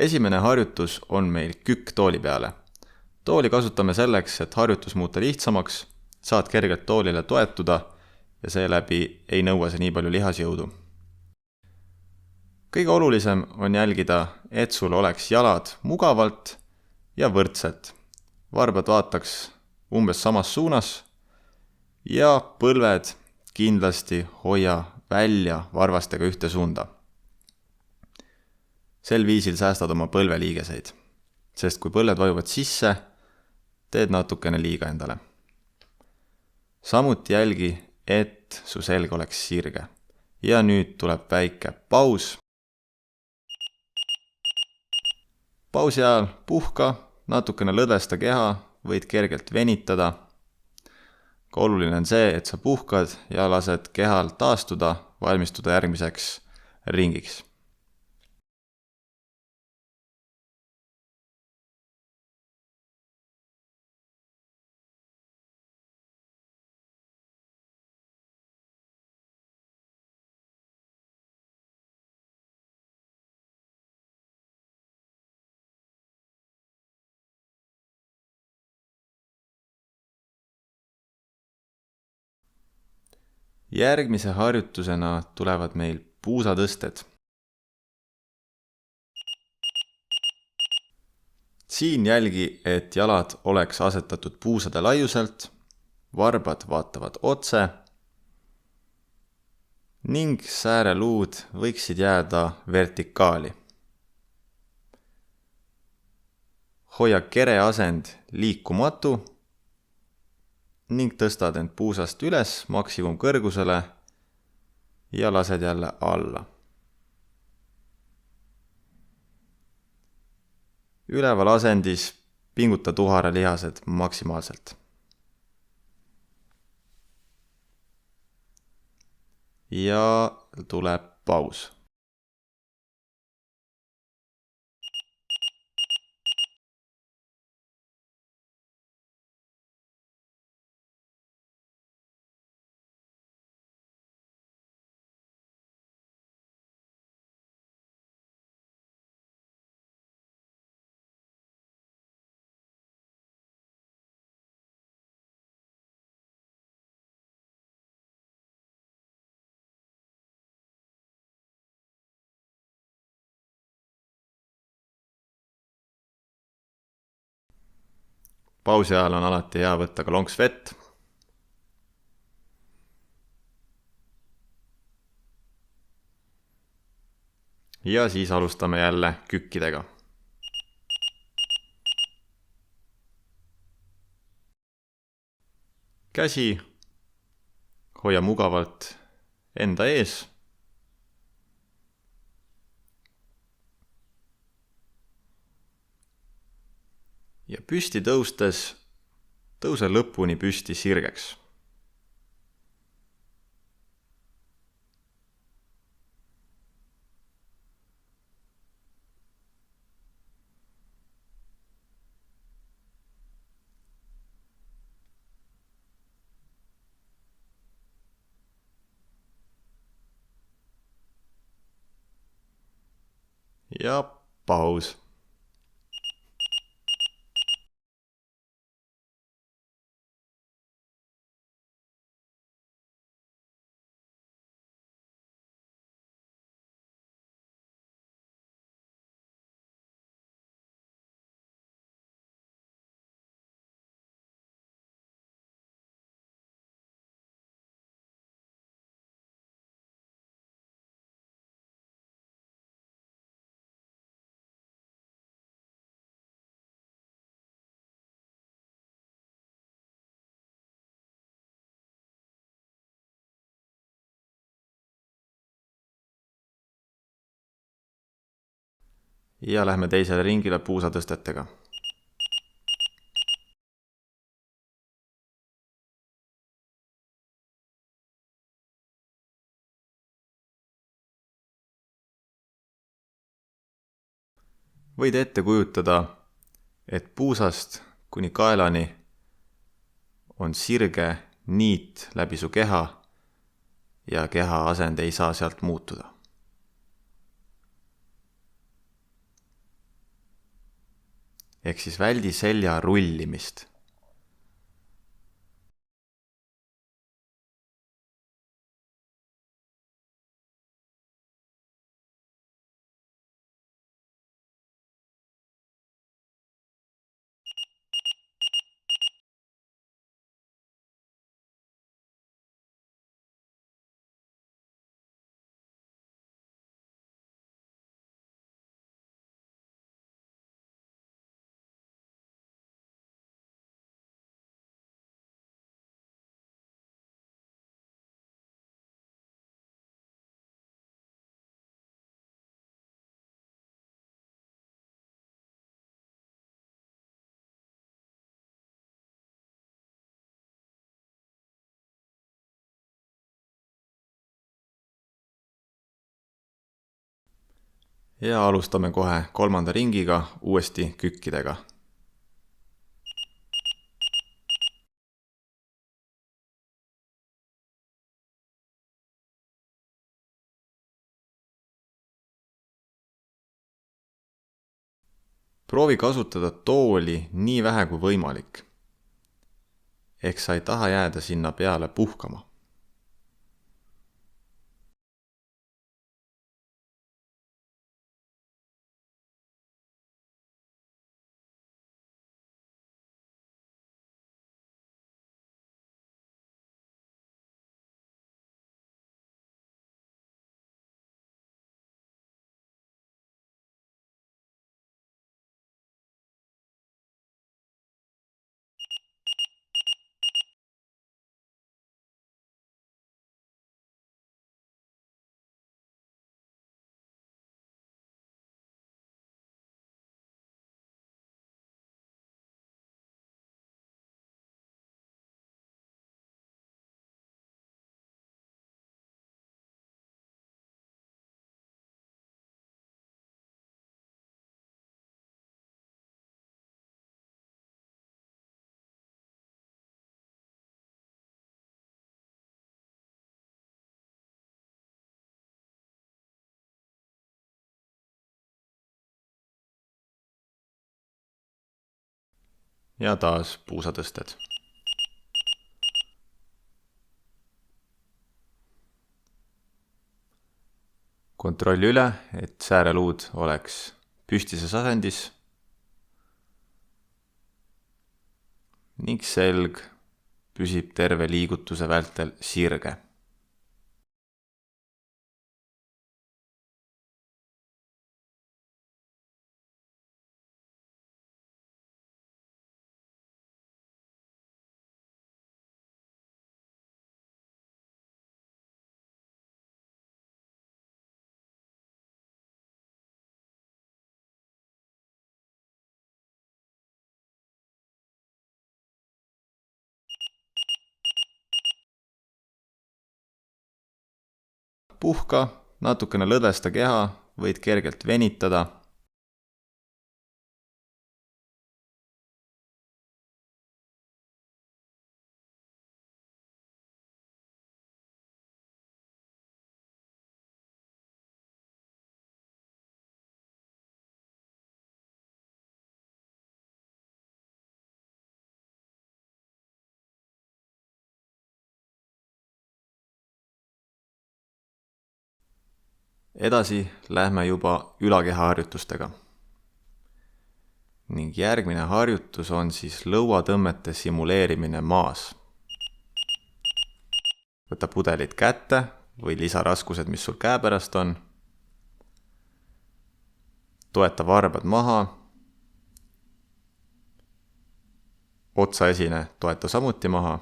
Esimene harjutus on meil kükk tooli peale. Tooli kasutame selleks, et harjutus muuta lihtsamaks, saad kergelt toolile toetuda ja seeläbi ei nõua see nii palju lihasjõudu. Kõige olulisem on jälgida, et sul oleks jalad mugavalt ja võrdselt. Varbad vaataks umbes samas suunas ja põlved kindlasti hoia välja varvastega ühte suunda. Sel viisil säästad oma põlveliigeseid, sest kui põlled vajuvad sisse, teed natukene liiga endale. Samuti jälgi, et su selg oleks sirge. Ja nüüd tuleb väike paus. Pausi ajal puhka, natukene lõdvesta keha, võid kergelt venitada. Ka oluline on see, et sa puhkad ja lased kehal taastuda, valmistuda järgmiseks ringiks. Järgmise harjutusena tulevad meil puusatõsted. Siin jälgi, et jalad oleks asetatud puusade laiuselt, varbad vaatavad otse ning sääreluud võiksid jääda vertikaali. Hoia kere asend liikumatu ning tõstad end puusast üles maksimum kõrgusele ja lased jälle alla. Üleval asendis pinguta tuhara lihased maksimaalselt. Ja tuleb paus. Pausi ajal on alati hea võtta ka lonks vett. Ja siis alustame jälle kükkidega. Käsi hoia mugavalt enda ees. Ja püsti tõustes tõuse lõpuni püsti sirgeks. Ja paus. Ja lähme teisele ringile puusatõstetega. Võid ette kujutada, et puusast kuni kaelani on sirge niit läbi su keha ja keha asend ei saa sealt muutuda. ehk siis väldi selja rullimist. Ja alustame kohe 3. ringiga uuesti kükkidega. Proovi kasutada tooli nii vähe kui võimalik. Ehk sa ei taha jääda sinna peale puhkama. Ja taas puusatõsted. Kontrolli üle, et sääreluud oleks püstises asendis ning selg püsib terve liigutuse vältel sirge. Puhka, natukene lõdvesta keha, võid kergelt venitada. Edasi lähme juba ülakehaharjutustega. Ning järgmine harjutus on siis lõuatõmmete simuleerimine maas. Võta pudelid kätte või lisaraskused, mis sul käepärast on. Toeta varbad maha. Otsaesine toeta samuti maha.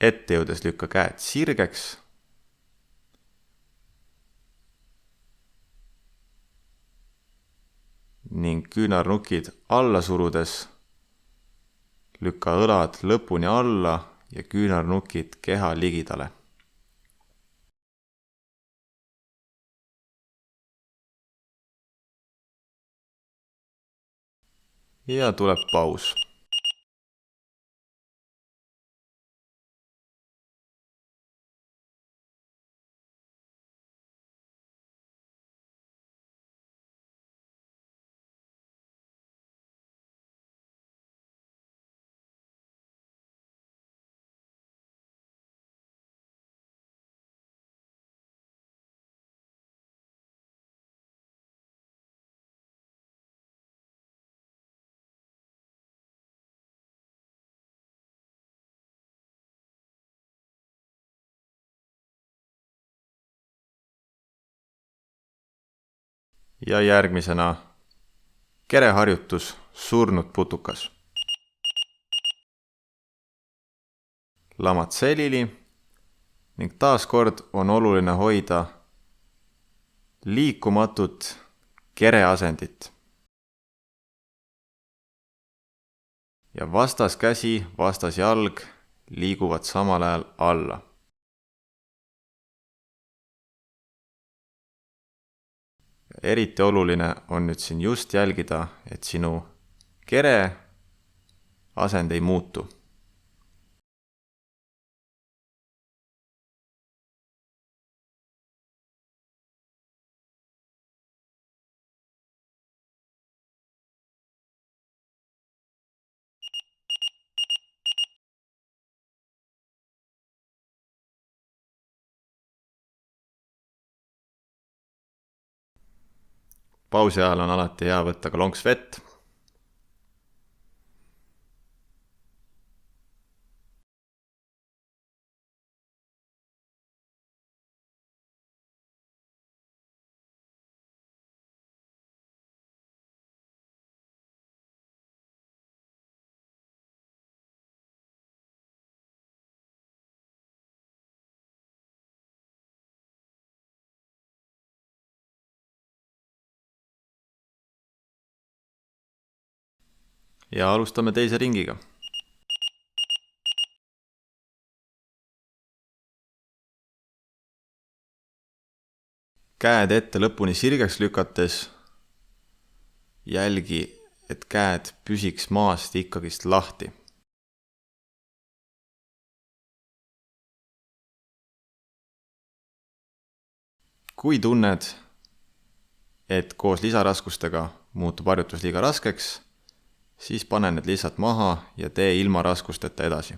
Ette jõudes lükka käed sirgeks. Ning küünarnukid alla surudes lükka õlad lõpuni alla ja küünarnukid keha ligidale. Ja tuleb paus. ja järgmisena kereharjutus surnud putukas. Lamad selili ning taaskord on oluline hoida liikumatut kereasendit. Ja vastaskäsi, vastasjalg liiguvad samal ajal alla. Eriti oluline on nüüd siin just jälgida, et sinu kere asend ei muutu. Pausi ajal on alati hea võtta ka lonks vett. Ja alustame teise ringiga. Käed ette lõpuni sirgeks lükates jälgi, et käed püsiks maast ikkagist lahti. Kui tunned, et koos lisaraskustega muutub harjutus liiga raskeks, siis pane need lihtsalt maha ja tee ilma raskusteta edasi.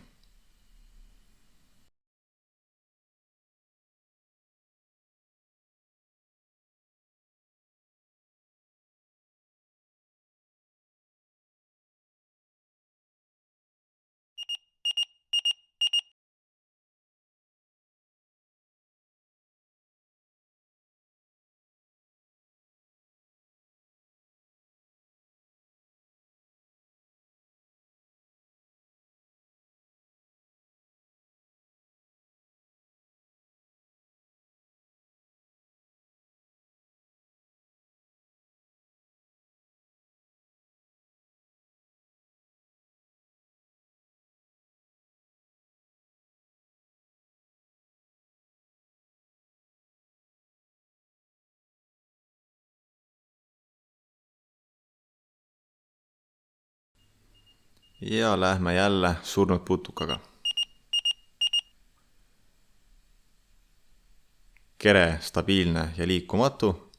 Ja lähme jälle surnud putukaga. Kere stabiilne ja liikumatu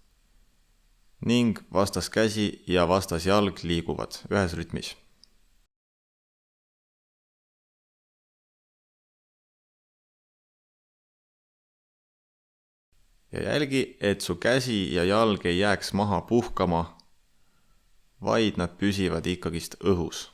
ning vastaskäsi ja vastasjalg liiguvad ühes rütmis. Ja jälgi, et su käsi ja jalg ei jääks maha puhkama, vaid nad püsivad ikkagist õhus.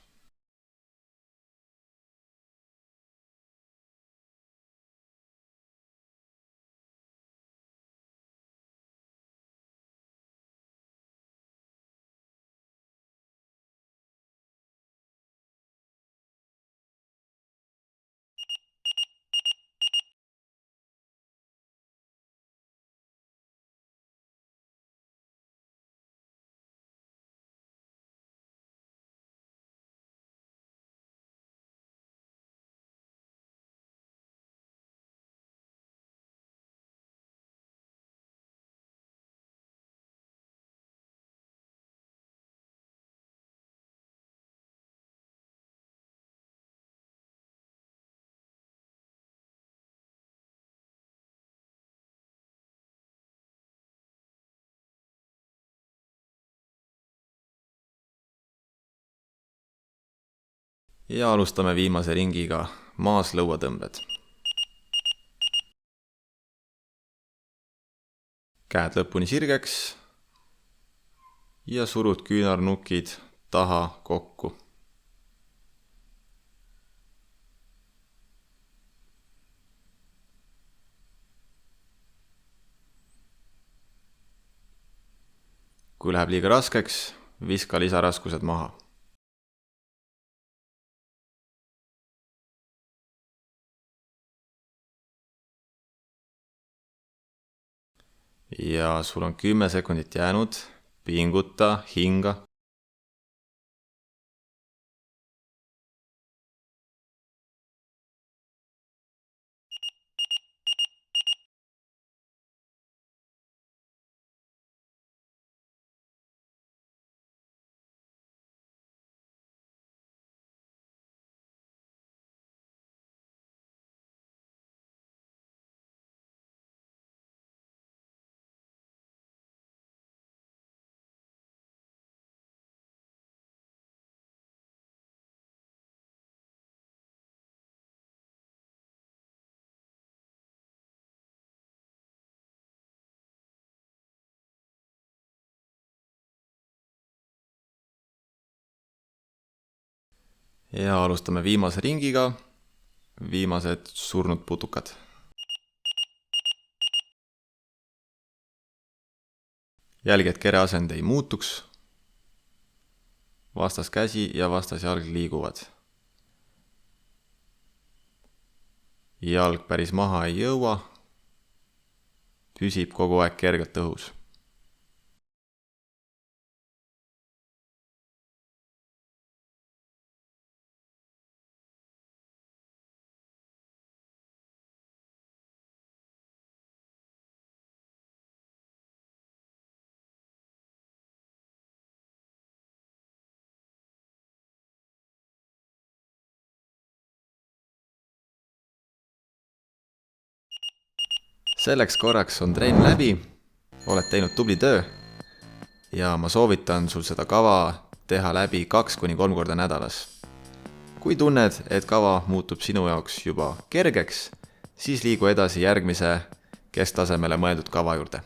Ja alustame viimase ringiga maas lõuatõmbed. Käed lõpuni sirgeks ja surud küünarnukid taha kokku. Kui läheb liiga raskeks, viska lisaraskused maha. Ja sul on 10 sekundit jäänud, pinguta, hinga. Ja alustame viimase ringiga, viimased surnud putukad. Jälgi, et kere asend ei muutuks. Vastaskäsi ja vastasjalg liiguvad. Jalg päris maha ei jõua. Püsib kogu aeg kergelt õhus. Selleks korraks on trenn läbi, oled teinud tubli töö ja ma soovitan sul seda kava teha läbi 2-3 korda nädalas. Kui tunned, et kava muutub sinu jaoks juba kergeks, siis liigu edasi järgmise kesttasemele mõeldud kava juurde.